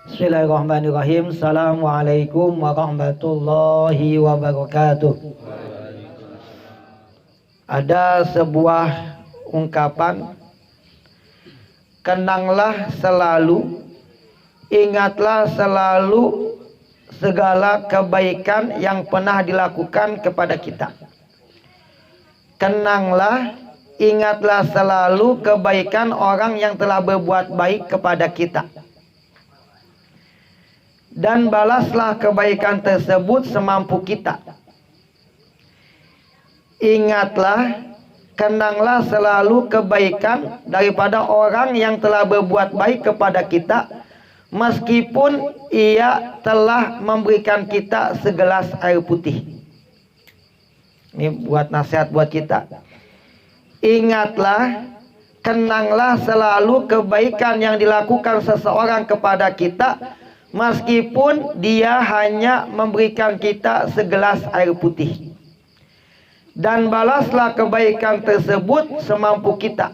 Bismillahirrahmanirrahim. Assalamualaikum warahmatullahi wabarakatuh. Ada sebuah ungkapan, kenanglah selalu, ingatlah selalu segala kebaikan yang pernah dilakukan kepada kita. Kenanglah, ingatlah selalu kebaikan orang yang telah berbuat baik kepada kita. Dan balaslah kebaikan tersebut semampu kita. Ingatlah, kenanglah selalu kebaikan daripada orang yang telah berbuat baik kepada kita, meskipun ia telah memberikan kita segelas air putih. Ini buat nasihat buat kita. Ingatlah, kenanglah selalu kebaikan yang dilakukan seseorang kepada kita, meskipun dia hanya memberikan kita segelas air putih. Dan balaslah kebaikan tersebut semampu kita.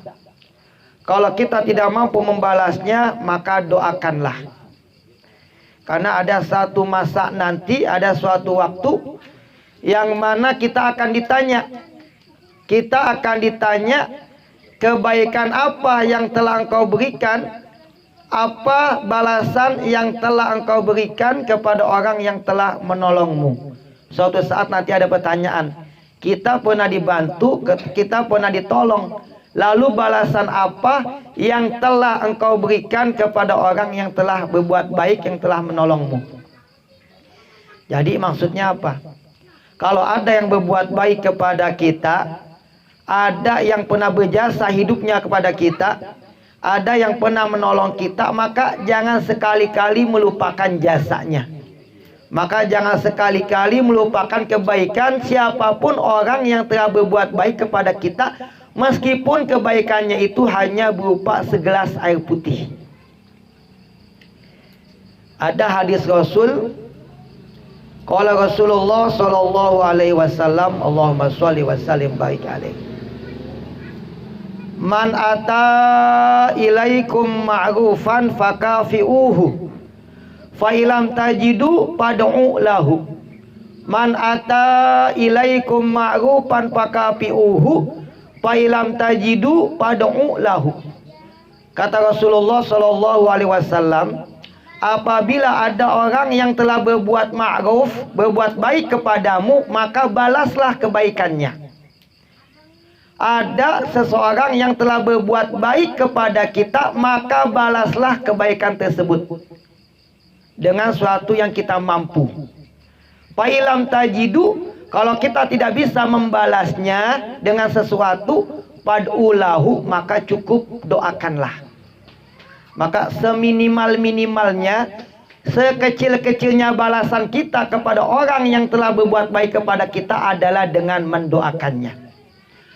Kalau kita tidak mampu membalasnya, maka doakanlah. Karena ada satu masa nanti, ada suatu waktu yang mana kita akan ditanya. Kita akan ditanya, kebaikan apa yang telah engkau berikan? Apa balasan yang telah engkau berikan kepada orang yang telah menolongmu? Suatu saat nanti ada pertanyaan. Kita pernah dibantu, kita pernah ditolong. Lalu balasan apa yang telah engkau berikan kepada orang yang telah berbuat baik, yang telah menolongmu? Jadi maksudnya apa? Kalau ada yang berbuat baik kepada kita, ada yang pernah berjasa hidupnya kepada kita, ada yang pernah menolong kita, maka jangan sekali-kali melupakan jasanya. Maka jangan sekali-kali melupakan kebaikan siapapun orang yang telah berbuat baik kepada kita, meskipun kebaikannya itu hanya berupa segelas air putih. Ada hadis Rasul, qala Rasulullah sallallahu alaihi wasallam, Allahumma shalli wa sallim barik alaihi. Man ata ilaikum ma'rufan fakafi'uhu, fa ilam tajidu pad'u lahu. Man ata ilaikum ma'rufan fakafi'uhu, fa ilam tajidu pad'u lahu. Kata Rasulullah sallallahu alaihi wasallam, apabila ada orang yang telah berbuat ma'ruf, berbuat baik kepadamu, maka balaslah kebaikannya. Ada seseorang yang telah berbuat baik kepada kita, maka balaslah kebaikan tersebut dengan suatu yang kita mampu. Fa'ilam tajidu, kalau kita tidak bisa membalasnya dengan sesuatu, pad'ulahu, maka cukup doakanlah. Maka seminimal-minimalnya, sekecil-kecilnya balasan kita kepada orang yang telah berbuat baik kepada kita adalah dengan mendoakannya.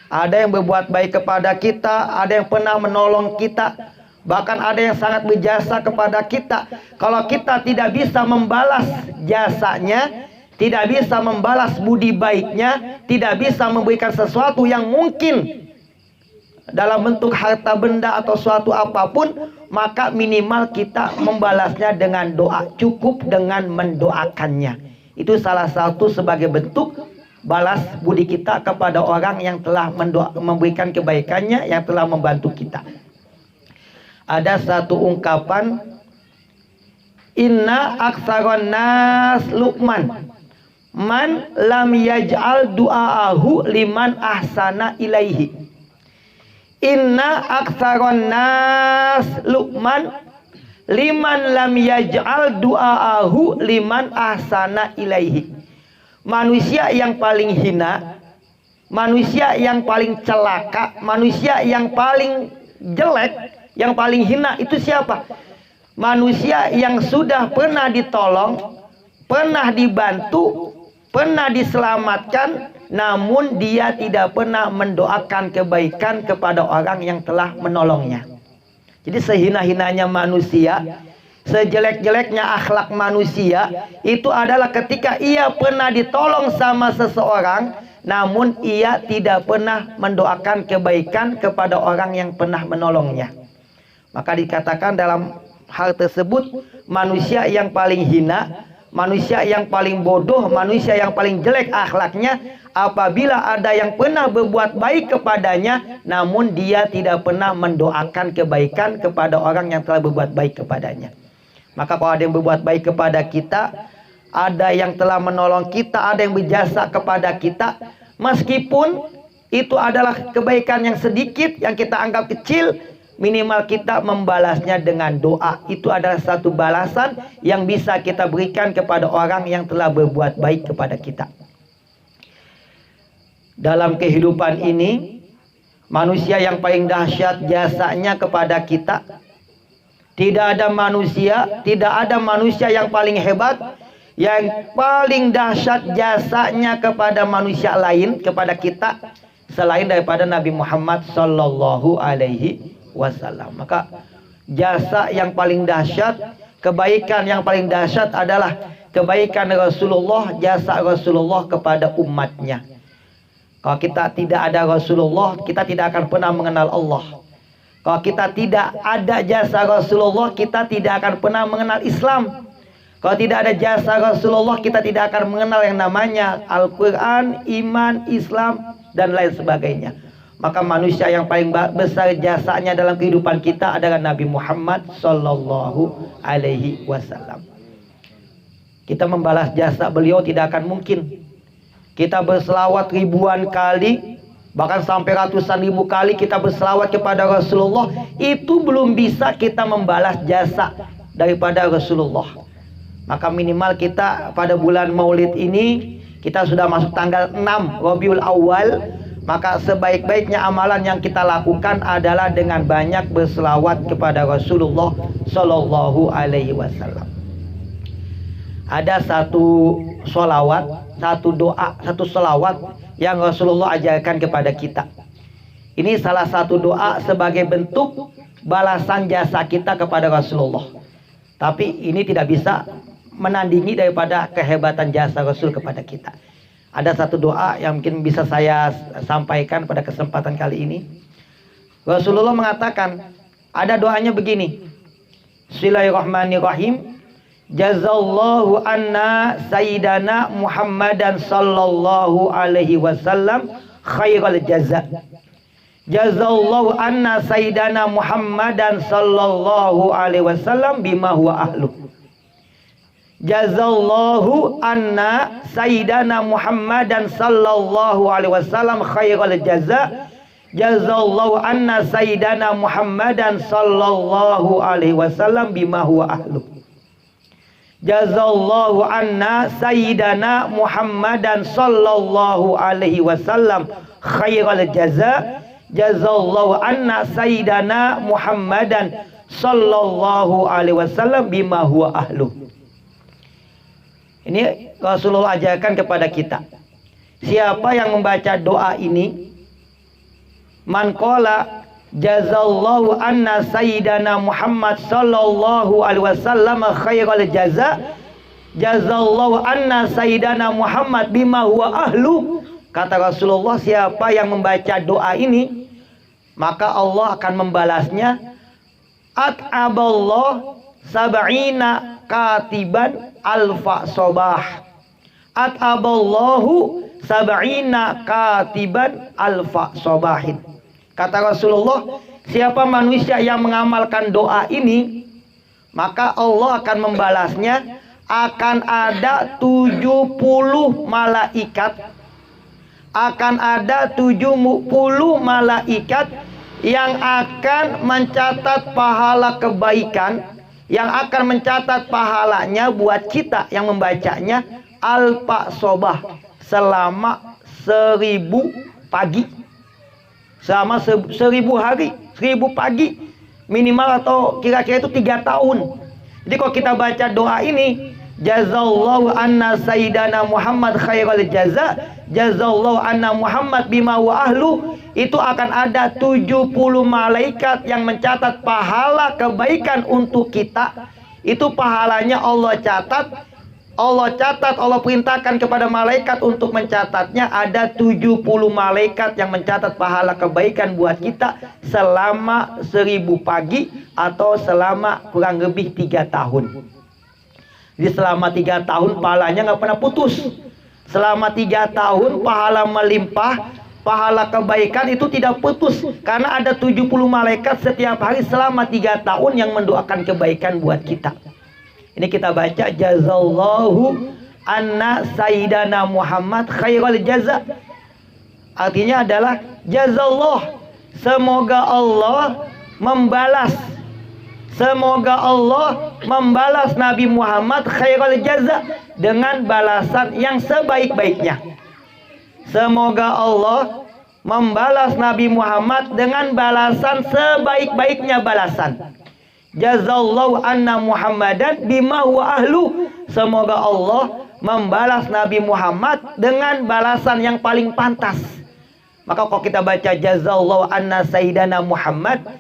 Ada yang berbuat baik kepada kita, ada yang pernah menolong kita, bahkan ada yang sangat berjasa kepada kita. Kalau kita tidak bisa membalas jasanya, tidak bisa membalas budi baiknya, tidak bisa memberikan sesuatu yang mungkin dalam bentuk harta benda atau suatu apapun, maka minimal kita membalasnya dengan doa. Cukup dengan mendoakannya. Itu salah satu sebagai bentuk balas budi kita kepada orang yang telah memberikan kebaikannya, yang telah membantu kita. Ada satu ungkapan, inna aksaron nas luqman man lam yaj'al du'aahu liman ahsana ilaihi. Inna aksaron nas luqman liman lam yaj'al du'aahu liman ahsana ilaihi. Manusia yang paling hina, manusia yang paling celaka, manusia yang paling jelek, yang paling hina itu siapa? Manusia yang sudah pernah ditolong, pernah dibantu, pernah diselamatkan, namun dia tidak pernah mendoakan kebaikan kepada orang yang telah menolongnya. Jadi sehina-hinanya manusia, sejelek-jeleknya akhlak manusia, itu adalah ketika ia pernah ditolong sama seseorang, namun ia tidak pernah mendoakan kebaikan kepada orang yang pernah menolongnya. Maka dikatakan dalam hal tersebut manusia yang paling hina, manusia yang paling bodoh, manusia yang paling jelek akhlaknya apabila ada yang pernah berbuat baik kepadanya namun dia tidak pernah mendoakan kebaikan kepada orang yang telah berbuat baik kepadanya. Maka kalau ada yang berbuat baik kepada kita, ada yang telah menolong kita, ada yang berjasa kepada kita, meskipun itu adalah kebaikan yang sedikit, yang kita anggap kecil, minimal kita membalasnya dengan doa. Itu adalah satu balasan yang bisa kita berikan kepada orang yang telah berbuat baik kepada kita. Dalam kehidupan ini, manusia yang paling dahsyat jasanya kepada kita. Tidak ada manusia yang paling hebat, yang paling dahsyat jasanya kepada manusia lain, kepada kita, selain daripada Nabi Muhammad Sallallahu Alaihi Wasallam. Maka jasa yang paling dahsyat, kebaikan yang paling dahsyat adalah kebaikan Rasulullah, jasa Rasulullah kepada umatnya. Kalau kita tidak ada Rasulullah, kita tidak akan pernah mengenal Allah. Kalau kita tidak ada jasa Rasulullah, kita tidak akan pernah mengenal Islam. Kalau tidak ada jasa Rasulullah, kita tidak akan mengenal yang namanya Al-Quran, iman, Islam, dan lain sebagainya. Maka manusia yang paling besar jasanya dalam kehidupan kita adalah Nabi Muhammad Sallallahu Alaihi Wasallam. Kita membalas jasa beliau tidak akan mungkin. Kita berselawat ribuan kali, bahkan sampai ratusan ribu kali kita berselawat kepada Rasulullah, itu belum bisa kita membalas jasa daripada Rasulullah. Maka minimal kita pada bulan Maulid ini, kita sudah masuk tanggal 6 Rabiul Awal, maka sebaik-baiknya amalan yang kita lakukan adalah dengan banyak berselawat kepada Rasulullah Sallallahu Alaihi Wasallam. Ada satu sholawat, satu doa, satu selawat yang Rasulullah ajarkan kepada kita. Ini salah satu doa sebagai bentuk balasan jasa kita kepada Rasulullah. Tapi ini tidak bisa menandingi daripada kehebatan jasa Rasul kepada kita. Ada satu doa yang mungkin bisa saya sampaikan pada kesempatan kali ini. Rasulullah mengatakan, ada doanya begini. Bismillahirrahmanirrahim. Jazallahu anna sayyidana Muhammadan sallallahu alaihi wasallam khairal jaza. Jazallahu anna sayyidana Muhammadan sallallahu alaihi wasallam bima huwa ahlu. Jazallahu anna sayyidana Muhammadan sallallahu alaihi wasallam khairal jaza. Jazallahu anna sayyidana Muhammadan sallallahu alaihi wasallam bima huwa ahlu. Jazallahu anna sayyidana Muhammadan sallallahu alaihi wasallam khairal jaza. Jazallahu anna sayyidana Muhammadan sallallahu alaihi wasallam bima huwa ahlu. Ini Rasulullah ajarkan kepada kita. Siapa yang membaca doa ini, man qala jazallahu anna sayyidana Muhammad sallallahu alaihi wasallam khairal jaza. Jazallahu anna sayyidana Muhammad bima huwa ahlu. Kata Rasulullah, siapa yang membaca doa ini, maka Allah akan membalasnya. At'aballah sab'ina katiban alfa sobah. At'aballahu sab'ina katiban alfa sobahin. Kata Rasulullah, siapa manusia yang mengamalkan doa ini, maka Allah akan membalasnya. Akan ada 70 malaikat. Akan ada 70 malaikat yang akan mencatat pahala kebaikan, yang akan mencatat pahalanya buat kita yang membacanya alfa sobah, selama 1000 pagi, selama 1000 hari, 1000 pagi minimal, atau kira-kira itu 3 tahun. Jadi kalau kita baca doa ini, jazallahu anna sayyidana Muhammad khairal jaza, jazallahu anna Muhammad bima wa ahlu, itu akan ada 70 malaikat yang mencatat pahala kebaikan untuk kita. Itu pahalanya Allah catat Allah catat, Allah perintahkan kepada malaikat untuk mencatatnya. Ada 70 malaikat yang mencatat pahala kebaikan buat kita selama 1000 pagi atau selama kurang lebih 3 tahun. Jadi selama 3 tahun pahalanya nggak pernah putus. Selama 3 tahun pahala melimpah, pahala kebaikan itu tidak putus. Karena ada 70 malaikat setiap hari selama 3 tahun yang mendoakan kebaikan buat kita. Ini kita baca, jazallahu anna sayyidana Muhammad khairul jaza. Artinya adalah jazallah, semoga Allah membalas, semoga Allah membalas Nabi Muhammad khairul jaza dengan balasan yang sebaik-baiknya. Semoga Allah membalas Nabi Muhammad dengan balasan sebaik-baiknya balasan. Jazallahu anna Muhammadan bima huwa ahlu. Semoga Allah membalas Nabi Muhammad dengan balasan yang paling pantas. Maka kalau kita baca jazallahu anna sayyidana Muhammad,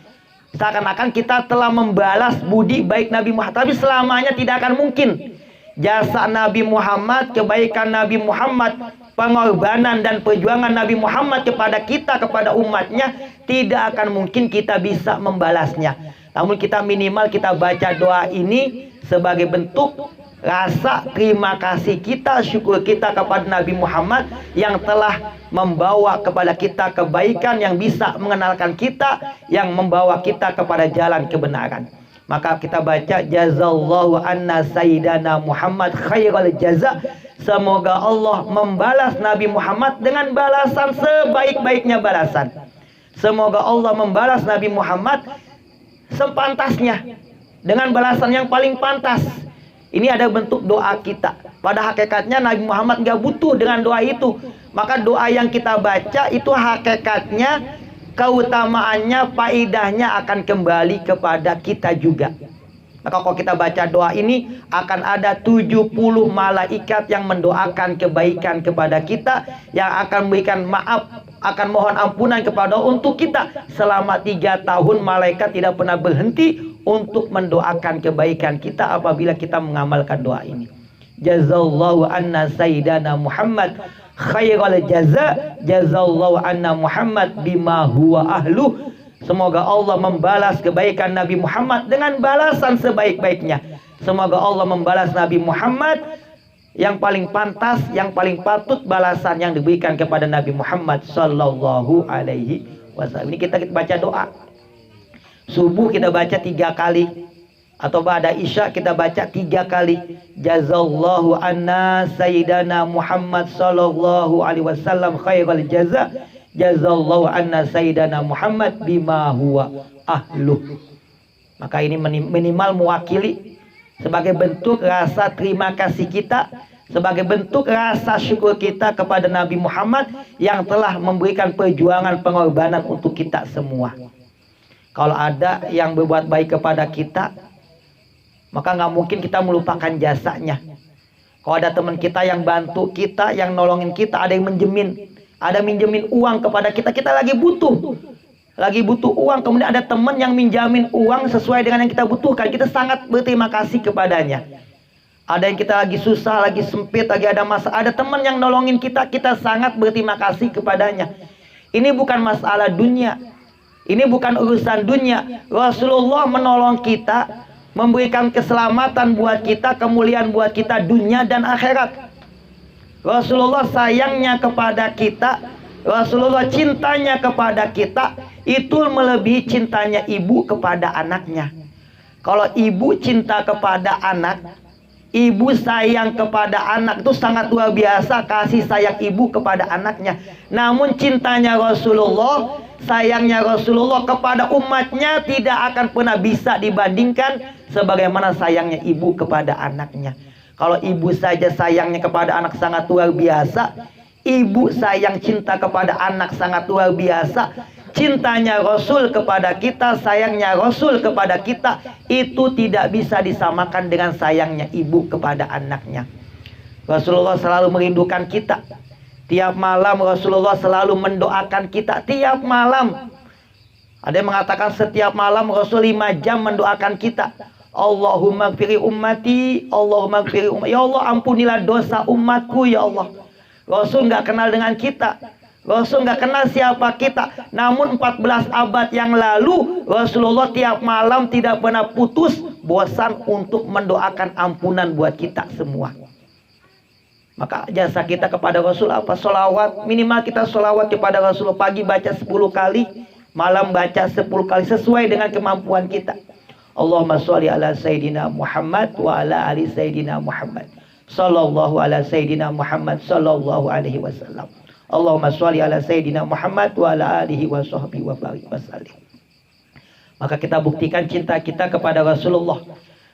seakan-akan kita telah membalas budi baik Nabi Muhammad. Tapi selamanya tidak akan mungkin. Jasa Nabi Muhammad, kebaikan Nabi Muhammad, pengorbanan dan perjuangan Nabi Muhammad kepada kita, kepada umatnya, tidak akan mungkin kita bisa membalasnya. Namun kita minimal kita baca doa ini sebagai bentuk rasa terima kasih kita, syukur kita kepada Nabi Muhammad yang telah membawa kepada kita kebaikan, yang bisa mengenalkan kita, yang membawa kita kepada jalan kebenaran. Maka kita baca jazallahu anna sayyidana Muhammad khairul jaza. Semoga Allah membalas Nabi Muhammad dengan balasan sebaik-baiknya balasan. Semoga Allah membalas Nabi Muhammad sepantasnya dengan balasan yang paling pantas. Ini ada bentuk doa kita. Pada hakikatnya Nabi Muhammad nggak butuh dengan doa itu. Maka doa yang kita baca itu hakikatnya, keutamaannya, faidahnya akan kembali kepada kita juga. Maka kalau kita baca doa ini, akan ada 70 malaikat yang mendoakan kebaikan kepada kita, yang akan memberikan maaf, akan mohon ampunan kepada untuk kita. Selama 3 tahun malaikat tidak pernah berhenti untuk mendoakan kebaikan kita apabila kita mengamalkan doa ini. Jazallahu anna sayyidana Muhammad khairul jaza. Jazallahu anna Muhammad bima huwa ahlu. Semoga Allah membalas kebaikan Nabi Muhammad dengan balasan sebaik-baiknya. Semoga Allah membalas Nabi Muhammad yang paling pantas, yang paling patut balasan yang diberikan kepada Nabi Muhammad sallallahu alaihi wasallam. Ini kita baca doa. Subuh kita baca 3 kali, atau pada Isya kita baca 3 kali. Jazallahu anna sayyidana Muhammad sallallahu alaihi wasallam khairul jaza. Jazallahu anna sayyidana Muhammad bima huwa ahluh. Maka ini minimal mewakili sebagai bentuk rasa terima kasih kita, sebagai bentuk rasa syukur kita kepada Nabi Muhammad yang telah memberikan perjuangan pengorbanan untuk kita semua. Kalau ada yang berbuat baik kepada kita, maka nggak mungkin kita melupakan jasanya. Kalau ada teman kita yang bantu kita, yang nolongin kita, ada yang minjemin uang kepada kita, kita lagi butuh uang, kemudian ada teman yang minjamin uang sesuai dengan yang kita butuhkan, kita sangat berterima kasih kepadanya. Ada yang kita lagi susah, lagi sempit, lagi ada masalah, ada teman yang nolongin kita, kita sangat berterima kasih kepadanya. Ini bukan masalah dunia, ini bukan urusan dunia. Rasulullah menolong kita, memberikan keselamatan buat kita, kemuliaan buat kita dunia dan akhirat. Rasulullah sayangnya kepada kita, Rasulullah cintanya kepada kita itu melebihi cintanya ibu kepada anaknya. Kalau ibu cinta kepada anak, ibu sayang kepada anak, itu sangat luar biasa kasih sayang ibu kepada anaknya. Namun cintanya Rasulullah, sayangnya Rasulullah kepada umatnya tidak akan pernah bisa dibandingkan sebagaimana sayangnya ibu kepada anaknya. Kalau ibu saja sayangnya kepada anak sangat luar biasa, ibu sayang cinta kepada anak sangat luar biasa, cintanya Rasul kepada kita, sayangnya Rasul kepada kita, itu tidak bisa disamakan dengan sayangnya ibu kepada anaknya. Rasulullah selalu merindukan kita. Tiap malam Rasulullah selalu mendoakan kita, tiap malam. Ada yang mengatakan setiap malam Rasul 5 jam mendoakan kita. Allahumma gfiri ummati, Allahumma gfiri ummati. Ya Allah, ampunilah dosa umatku ya Allah. Rasul nggak kenal dengan kita, Rasul nggak kenal siapa kita. Namun 14 abad yang lalu Rasulullah tiap malam tidak pernah putus bosan untuk mendoakan ampunan buat kita semua. Maka jasa kita kepada Rasul apa? Sholawat. Minimal kita sholawat kepada Rasul. Pagi baca 10 kali, malam baca 10 kali sesuai dengan kemampuan kita. Allahumma sholli ala Sayyidina Muhammad wa ala ali Sayyidina Muhammad. Sallallahu ala Sayyidina Muhammad sallallahu alaihi wasallam. Allahumma sholli ala Sayyidina Muhammad wa ala alihi wa sahbihi wa barik wasallim. Maka kita buktikan cinta kita kepada Rasulullah.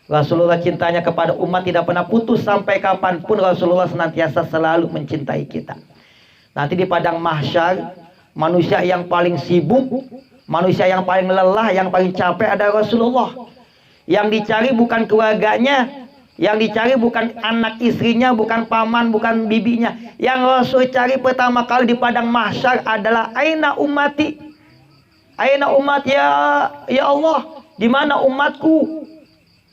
Rasulullah cintanya kepada umat tidak pernah putus. Sampai kapanpun Rasulullah senantiasa selalu mencintai kita. Nanti di padang mahsyar, manusia yang paling sibuk, manusia yang paling lelah, yang paling capek adalah Rasulullah. Yang dicari bukan keluarganya, yang dicari bukan anak istrinya, bukan paman, bukan bibinya. Yang Rasul cari pertama kali di padang mahsyar adalah aina ummati. Aina umat ya Allah, di mana umatku?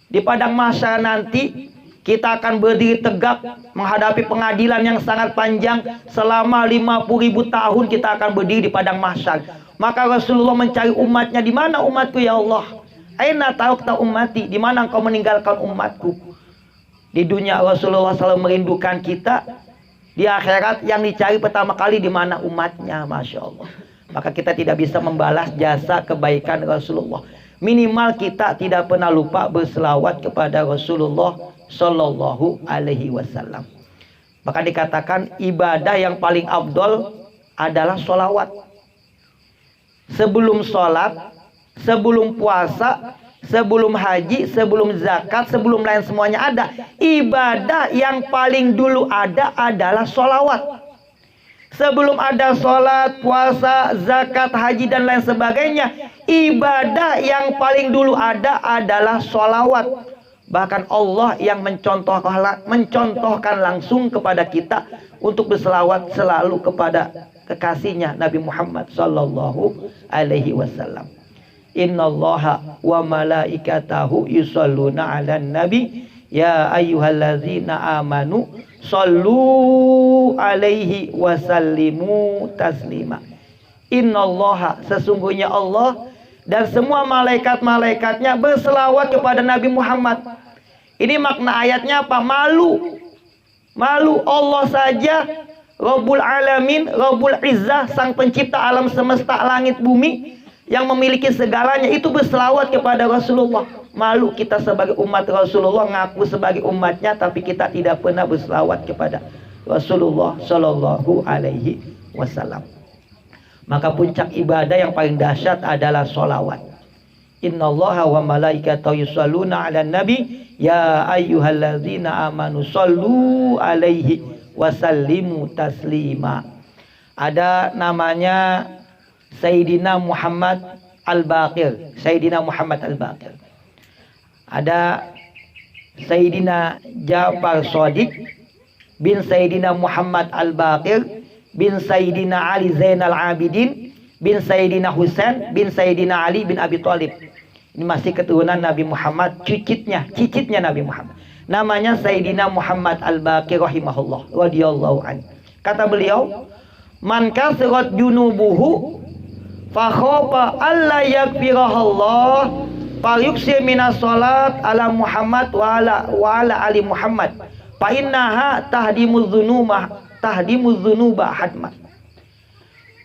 Di padang mahsyar nanti kita akan berdiri tegak menghadapi pengadilan yang sangat panjang. Selama 50.000 tahun kita akan berdiri di padang mahsyar. Maka Rasulullah mencari umatnya, di mana umatku ya Allah? Aina tarakta ummati, di mana engkau meninggalkan umatku? Di dunia Rasulullah selalu merindukan kita. Di akhirat yang dicari pertama kali di mana umatnya, Masya Allah. Maka kita tidak bisa membalas jasa kebaikan Rasulullah. Minimal kita tidak pernah lupa berselawat kepada Rasulullah Sallallahu Alaihi Wasallam. Maka dikatakan ibadah yang paling afdol adalah sholawat. Sebelum sholat, sebelum puasa, sebelum haji, sebelum zakat, sebelum lain semuanya ada. Ibadah yang paling dulu ada adalah sholawat. Sebelum ada sholat, puasa, zakat, haji dan lain sebagainya, ibadah yang paling dulu ada adalah sholawat. Bahkan Allah yang mencontohkan langsung kepada kita untuk berselawat selalu kepada kekasihnya Nabi Muhammad sallallahu alaihi wasallam. Innallaha wa malaikatahu yusholluna 'alan nabi ya ayyuhallazina amanu shollu alaihi wasallimu taslima. Innallaha, sesungguhnya Allah dan semua malaikat-malaikatnya berselawat kepada Nabi Muhammad. Ini makna ayatnya apa? Malu. Malu Allah saja, Rabbul Alamin, Rabbul Izzah, sang pencipta alam semesta langit bumi, yang memiliki segalanya, itu berselawat kepada Rasulullah. Malu kita sebagai umat Rasulullah, ngaku sebagai umatnya, tapi kita tidak pernah berselawat kepada Rasulullah Sallallahu Alaihi Wasallam. Maka puncak ibadah yang paling dahsyat adalah sholawat. Innallaha wa malaikatahu yusholluna 'alan nabi ya ayyuhallazina amanu shollu alaihi wasallimu taslima. Ada namanya Sayyidina Muhammad Al-Baqir. Sayyidina Muhammad Al-Baqir. Ada Sayyidina Ja'far Shadiq bin Sayyidina Muhammad Al-Baqir bin Sayyidina Ali Zainal Abidin bin Sayyidina Husain bin Sayyidina Ali bin Abi Thalib. Ini masih keturunan Nabi Muhammad, cicitnya Nabi Muhammad. Namanya Sayyidina Muhammad Al-Baqir rahimahullah radhiyallahu anhu. Kata beliau, man kasrat junubuhu fa khafa alla yaghfirallah falyuksir minas salat ala Muhammad wa ala ali Muhammad fa innaha tahdimuz dzunuba hadma.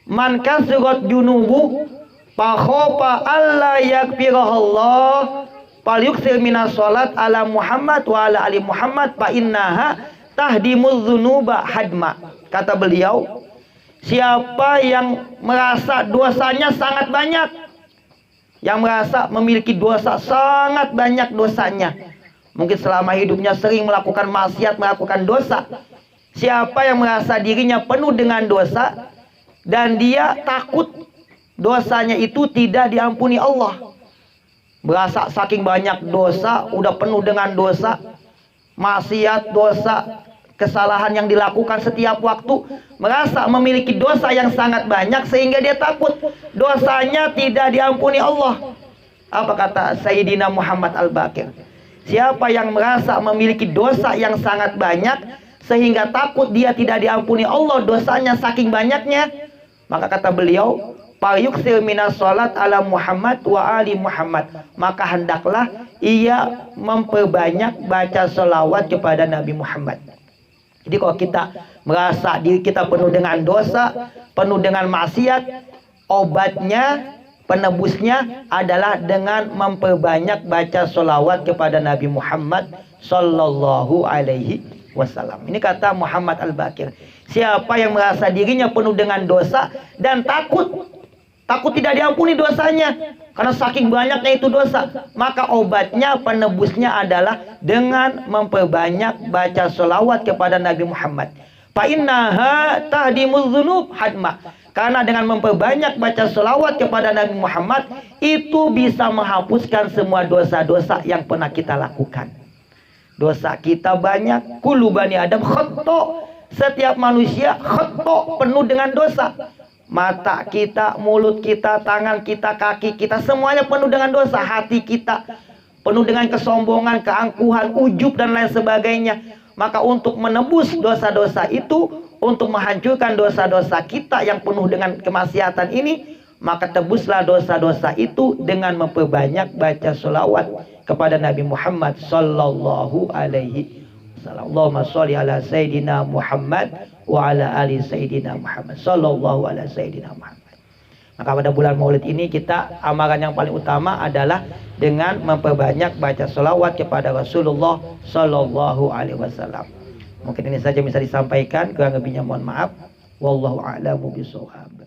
Man kasrat junubu fa khafa alla yaghfirallah falyuksir minas salat ala Muhammad wa ala ali Muhammad fa innaha tahdimuz dzunuba hadma. Kata beliau, siapa yang merasa dosanya sangat banyak, yang merasa memiliki dosa sangat banyak dosanya, mungkin selama hidupnya sering melakukan maksiat, melakukan dosa. Siapa yang merasa dirinya penuh dengan dosa dan dia takut dosanya itu tidak diampuni Allah, berasa saking banyak dosa, udah penuh dengan dosa, maksiat, dosa, kesalahan yang dilakukan setiap waktu, merasa memiliki dosa yang sangat banyak sehingga dia takut dosanya tidak diampuni Allah. Apa kata Sayyidina Muhammad Al-Baqir? Siapa yang merasa memiliki dosa yang sangat banyak sehingga takut dia tidak diampuni Allah dosanya saking banyaknya, maka kata beliau, "Fayuksir minas salat ala Muhammad wa ali Muhammad." Maka hendaklah ia memperbanyak baca selawat kepada Nabi Muhammad. Jadi kalau kita merasa diri kita penuh dengan dosa, penuh dengan maksiat, obatnya, penebusnya adalah dengan memperbanyak baca selawat kepada Nabi Muhammad sallallahu alaihi wasallam. Ini kata Muhammad Al-Baqir. Siapa yang merasa dirinya penuh dengan dosa dan takut tidak diampuni dosanya karena saking banyaknya itu dosa, maka obatnya, penebusnya adalah dengan memperbanyak baca selawat kepada Nabi Muhammad. Fa innaha tahdimuz dzunub hadma. Karena dengan memperbanyak baca selawat kepada Nabi Muhammad itu bisa menghapuskan semua dosa-dosa yang pernah kita lakukan. Dosa kita banyak, kullu bani Adam khata. Setiap manusia khata, penuh dengan dosa. Mata kita, mulut kita, tangan kita, kaki kita, semuanya penuh dengan dosa. Hati kita penuh dengan kesombongan, keangkuhan, ujub dan lain sebagainya. Maka untuk menebus dosa-dosa itu, untuk menghancurkan dosa-dosa kita yang penuh dengan kemaksiatan ini, maka tebuslah dosa-dosa itu dengan memperbanyak baca sholawat kepada Nabi Muhammad sallallahu alaihi wasallam. Allahumma sholli ala Sayyidina Muhammad wa ala ali Sayyidina Muhammad sallallahu ala Sayyidina Muhammad. Maka pada bulan Maulid ini kita amalan yang paling utama adalah dengan memperbanyak baca sholawat kepada Rasulullah sallallahu alaihi wasallam. Mungkin ini saja bisa disampaikan, kurang lebihnya mohon maaf. Wallahu a'lamu bishawab.